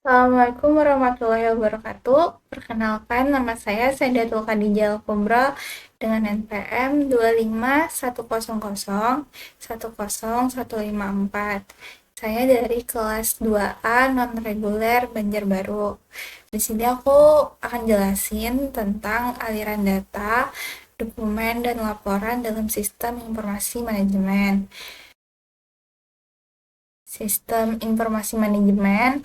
Assalamualaikum warahmatullahi wabarakatuh. Perkenalkan, nama saya Saidatul Khadijah Kubra dengan NPM 25100 10154. Saya dari kelas 2A non-reguler Banjarbaru. Di sini aku akan jelasin tentang aliran data, dokumen, dan laporan dalam sistem informasi manajemen. Sistem informasi manajemen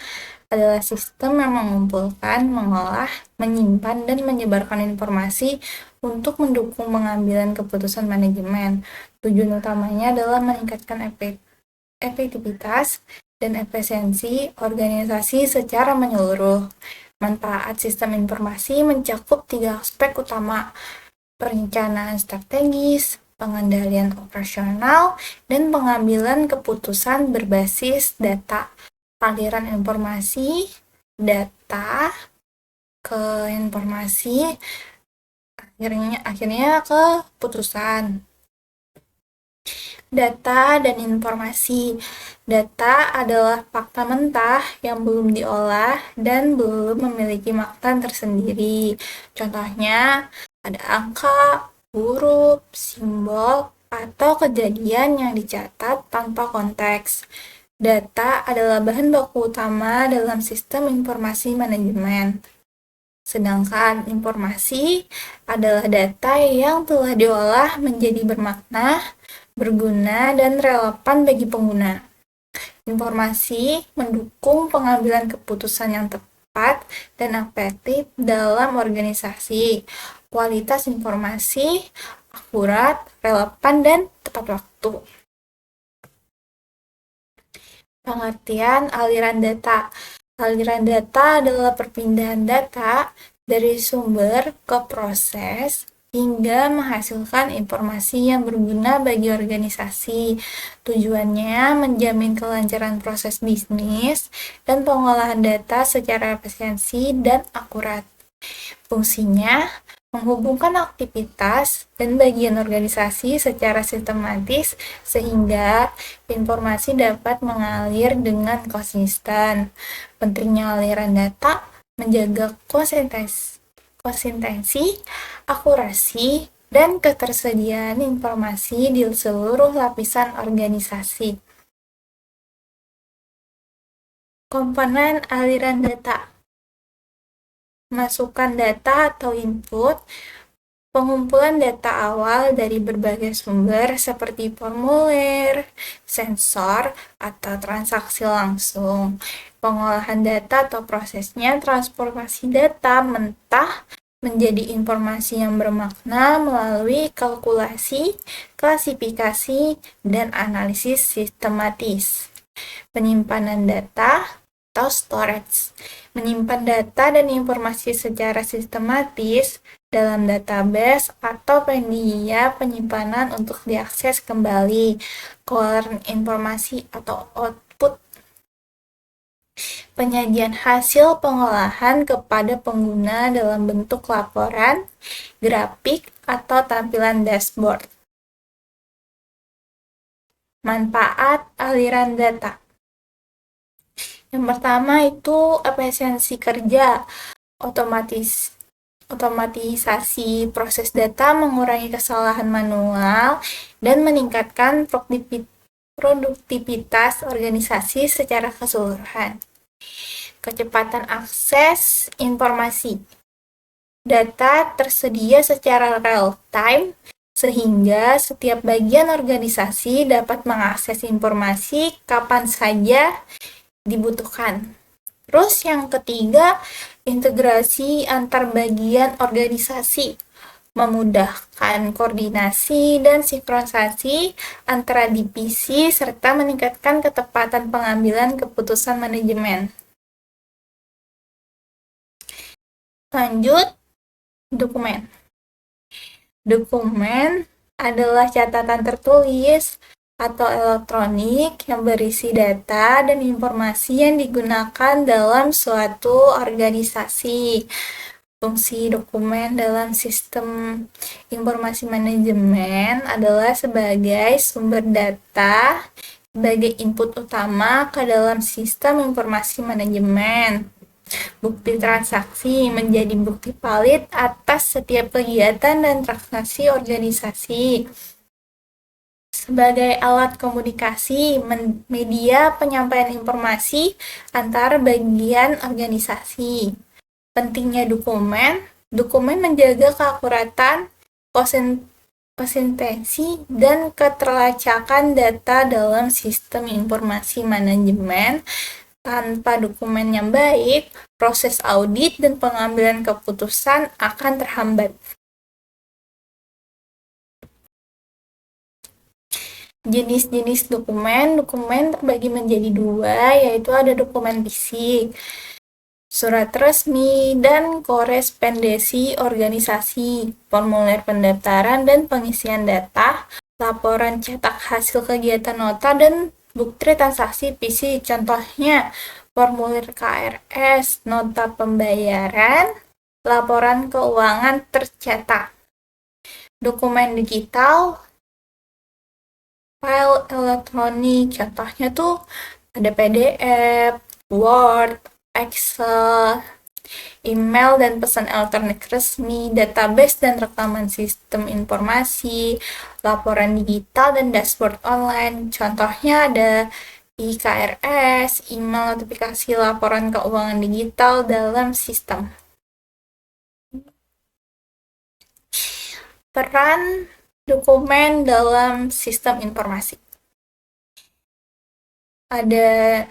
adalah sistem yang mengumpulkan, mengolah, menyimpan, dan menyebarkan informasi untuk mendukung pengambilan keputusan manajemen. Tujuan utamanya adalah meningkatkan efektivitas dan efisiensi organisasi secara menyeluruh. Manfaat sistem informasi mencakup tiga aspek utama: perencanaan strategis, pengendalian operasional, dan pengambilan keputusan berbasis data. Aliran informasi, data ke informasi, akhirnya ke putusan. Data dan informasi. Data adalah fakta mentah yang belum diolah dan belum memiliki makna tersendiri. Contohnya, ada angka, huruf, simbol, atau kejadian yang dicatat tanpa konteks. Data adalah bahan baku utama dalam sistem informasi manajemen. Sedangkan informasi adalah data yang telah diolah menjadi bermakna, berguna, dan relevan bagi pengguna. Informasi mendukung pengambilan keputusan yang tepat dan efektif dalam organisasi. Kualitas informasi akurat, relevan, dan tepat waktu. Pengertian aliran data. Aliran data adalah perpindahan data dari sumber ke proses hingga menghasilkan informasi yang berguna bagi organisasi. Tujuannya menjamin kelancaran proses bisnis dan pengolahan data secara efisiensi dan akurat. Fungsinya menghubungkan aktivitas dan bagian organisasi secara sistematis sehingga informasi dapat mengalir dengan konsisten. Pentingnya aliran data menjaga konsistensi, akurasi, dan ketersediaan informasi di seluruh lapisan organisasi. Komponen aliran data: masukan data atau input, pengumpulan data awal dari berbagai sumber seperti formulir, sensor, atau transaksi langsung. Pengolahan data atau prosesnya, transformasi data mentah menjadi informasi yang bermakna melalui kalkulasi, klasifikasi, dan analisis sistematis. Penyimpanan data atau storage, menyimpan data dan informasi secara sistematis dalam database atau penyedia penyimpanan untuk diakses kembali. Keluaran informasi atau output, penyajian hasil pengolahan kepada pengguna dalam bentuk laporan, grafik, atau tampilan dashboard. Manfaat aliran data. Yang pertama itu efisiensi kerja. Otomatisasi proses data mengurangi kesalahan manual dan meningkatkan produktivitas organisasi secara keseluruhan. Kecepatan akses informasi. Data tersedia secara real-time sehingga setiap bagian organisasi dapat mengakses informasi kapan saja dibutuhkan. Terus yang ketiga, integrasi antar bagian organisasi, memudahkan koordinasi dan sinkronisasi antara divisi serta meningkatkan ketepatan pengambilan keputusan manajemen. Lanjut, dokumen. Dokumen adalah catatan tertulis atau elektronik yang berisi data dan informasi yang digunakan dalam suatu organisasi. Fungsi dokumen dalam sistem informasi manajemen adalah sebagai sumber data sebagai input utama ke dalam sistem informasi manajemen. Bukti transaksi menjadi bukti valid atas setiap kegiatan dan transaksi organisasi. Sebagai alat komunikasi, media penyampaian informasi antar bagian organisasi. Pentingnya dokumen menjaga keakuratan, konsistensi, dan keterlacakan data dalam sistem informasi manajemen. Tanpa dokumen yang baik, proses audit dan pengambilan keputusan akan terhambat. Jenis-jenis dokumen terbagi menjadi dua, yaitu ada dokumen fisik, surat resmi, dan korespondensi organisasi, formulir pendaftaran dan pengisian data, laporan cetak hasil kegiatan nota, dan bukti transaksi fisik. Contohnya, formulir KRS, nota pembayaran, laporan keuangan tercetak. Dokumen digital, file elektronik, contohnya tuh ada PDF, Word, Excel, email dan pesan elektronik resmi, database dan rekaman sistem informasi, laporan digital dan dashboard online. Contohnya ada IKRS, email notifikasi laporan keuangan digital dalam sistem. Peran dokumen dalam sistem informasi. Ada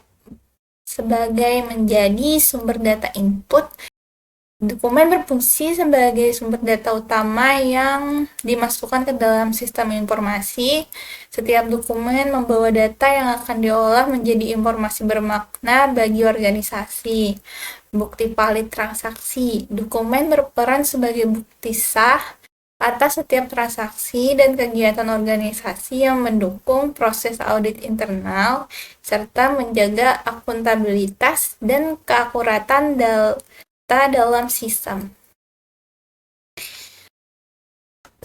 sebagai menjadi sumber data input, dokumen berfungsi sebagai sumber data utama yang dimasukkan ke dalam sistem informasi. Setiap dokumen membawa data yang akan diolah menjadi informasi bermakna bagi organisasi. Bukti valid transaksi. Dokumen berperan sebagai bukti sah atas setiap transaksi dan kegiatan organisasi yang mendukung proses audit internal, serta menjaga akuntabilitas dan keakuratan data dalam sistem.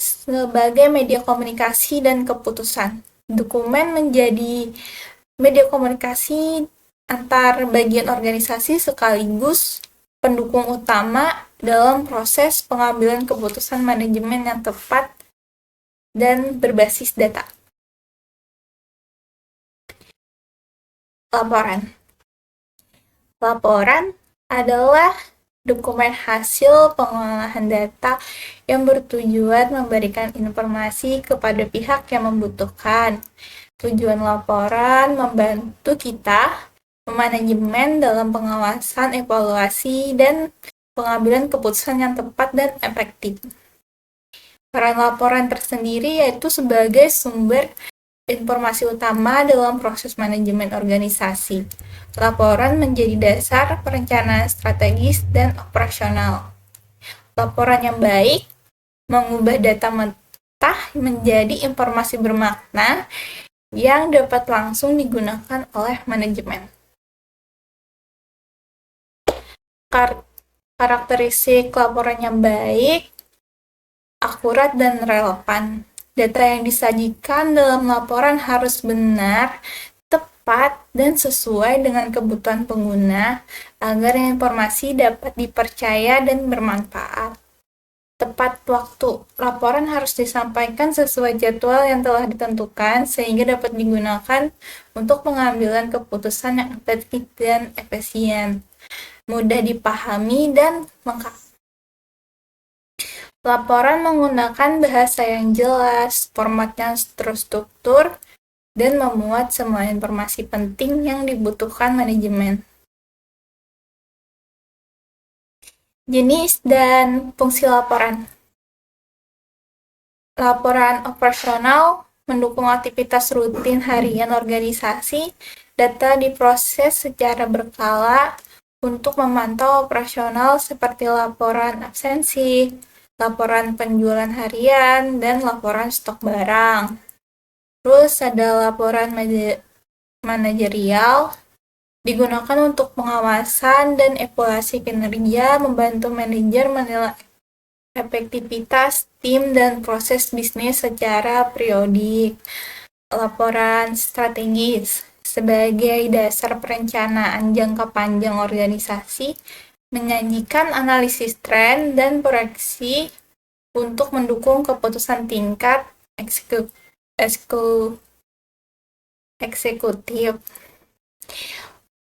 Sebagai media komunikasi dan keputusan, dokumen menjadi media komunikasi antar bagian organisasi sekaligus pendukung utama dalam proses pengambilan keputusan manajemen yang tepat dan berbasis data. Laporan adalah dokumen hasil pengolahan data yang bertujuan memberikan informasi kepada pihak yang membutuhkan. Tujuan laporan membantu kita manajemen dalam pengawasan, evaluasi, dan pengambilan keputusan yang tepat dan efektif. Peran laporan tersendiri yaitu sebagai sumber informasi utama dalam proses manajemen organisasi. Laporan menjadi dasar perencanaan strategis dan operasional. Laporan yang baik mengubah data mentah menjadi informasi bermakna yang dapat langsung digunakan oleh manajemen. Karakteristik laporan yang baik, akurat, dan relevan. Data yang disajikan dalam laporan harus benar, tepat, dan sesuai dengan kebutuhan pengguna agar informasi dapat dipercaya dan bermanfaat. Tepat waktu. Laporan harus disampaikan sesuai jadwal yang telah ditentukan sehingga dapat digunakan untuk pengambilan keputusan yang efektif dan efisien. Mudah dipahami dan lengkap. Laporan menggunakan bahasa yang jelas, format yang terstruktur, dan memuat semua informasi penting yang dibutuhkan manajemen. Jenis dan fungsi laporan. Laporan operasional mendukung aktivitas rutin harian organisasi. Data diproses secara berkala untuk memantau operasional seperti laporan absensi, laporan penjualan harian, dan laporan stok barang. Terus ada laporan manajerial, digunakan untuk pengawasan dan evaluasi kinerja, membantu manajer menilai efektivitas tim dan proses bisnis secara periodik. laporan strategis sebagai dasar perencanaan jangka panjang organisasi, menyajikan analisis tren dan proyeksi untuk mendukung keputusan tingkat eksekutif.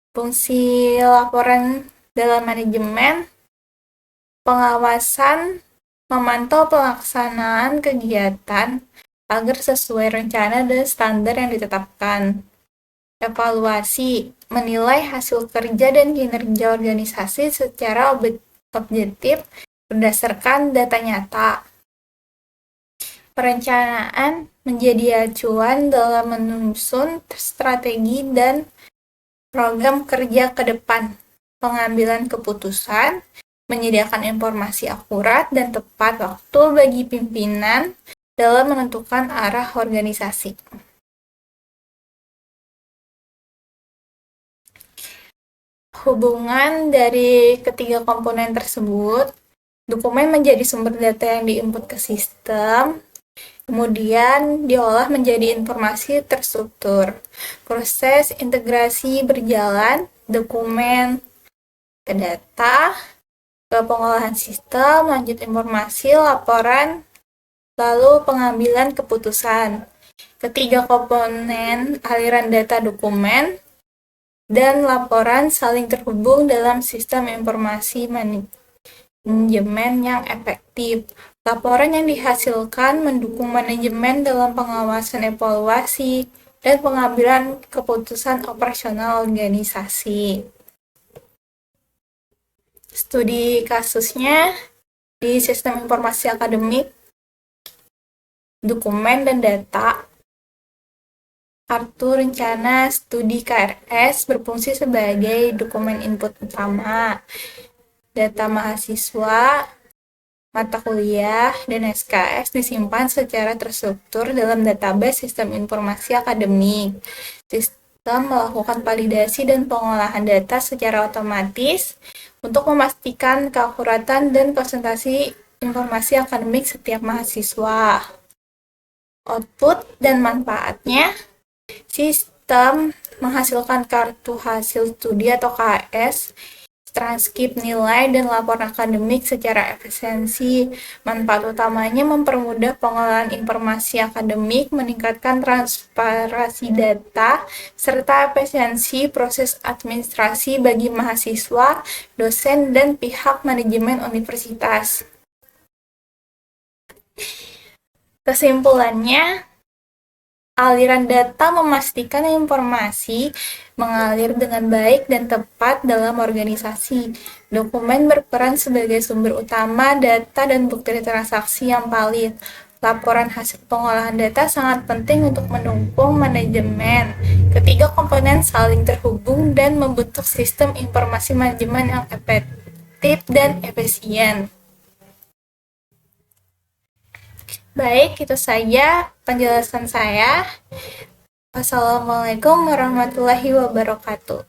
Fungsi laporan dalam manajemen, pengawasan, memantau pelaksanaan kegiatan agar sesuai rencana dan standar yang ditetapkan. Evaluasi, menilai hasil kerja dan kinerja organisasi secara objektif berdasarkan data nyata. Perencanaan menjadi acuan dalam menyusun strategi dan program kerja ke depan. Pengambilan keputusan, menyediakan informasi akurat dan tepat waktu bagi pimpinan dalam menentukan arah organisasi. Hubungan dari ketiga komponen tersebut, dokumen menjadi sumber data yang diinput ke sistem, kemudian diolah menjadi informasi terstruktur. Proses integrasi berjalan, dokumen ke data, ke pengolahan sistem, lanjut informasi, laporan, lalu pengambilan keputusan. Ketiga komponen aliran data dokumen dan laporan saling terhubung dalam sistem informasi manajemen yang efektif. Laporan yang dihasilkan mendukung manajemen dalam pengawasan evaluasi dan pengambilan keputusan operasional organisasi. Studi kasusnya di sistem informasi akademik, dokumen dan data. Kartu rencana studi KRS berfungsi sebagai dokumen input utama. Data mahasiswa, mata kuliah, dan SKS disimpan secara terstruktur dalam database sistem informasi akademik. Sistem melakukan validasi dan pengolahan data secara otomatis untuk memastikan keakuratan dan konsentrasi informasi akademik setiap mahasiswa. Output dan manfaatnya, sistem menghasilkan kartu hasil studi atau KS, transkrip nilai, dan laporan akademik secara efisiensi. Manfaat utamanya mempermudah pengolahan informasi akademik, meningkatkan transparansi data, serta efisiensi proses administrasi bagi mahasiswa, dosen, dan pihak manajemen universitas. Kesimpulannya, aliran data memastikan informasi mengalir dengan baik dan tepat dalam organisasi. Dokumen berperan sebagai sumber utama data dan bukti transaksi yang valid. Laporan hasil pengolahan data sangat penting untuk mendukung manajemen. Ketiga komponen saling terhubung dan membentuk sistem informasi manajemen yang efektif dan efisien. Baik, itu saja penjelasan saya. Wassalamualaikum warahmatullahi wabarakatuh.